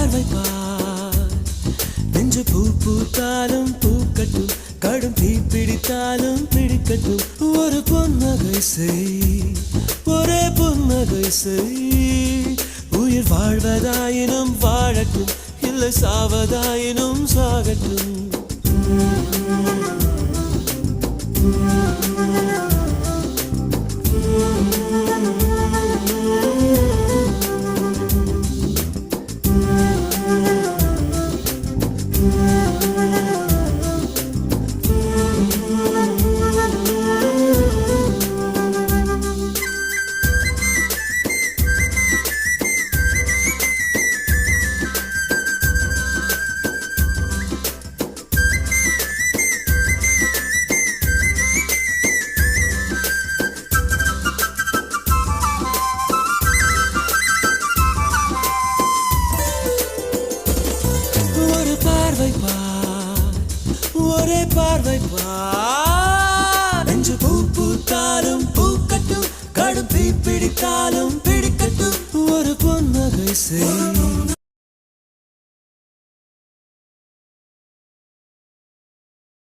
பார்வை பார் நெஞ்சு பூ பூத்தாலும் பூக்கட்டும் கடும் தீ பிடித்தாலும் பிடிக்கட்டும் ஒரு புன்னகை செய் ஒரே புன்னகை செய் உயிர் வாழ்வதாயினும் வாழட்டும் இல்லை சாவதாயினும் சாகட்டும் ஒரே பார்வை பார் நெஞ்சு பூ பூத்தாலும் பூக்கட்டும் கடும் தீ பிடித்தாலும் பிடிக்கட்டும் ஒரு புன்னகை செய்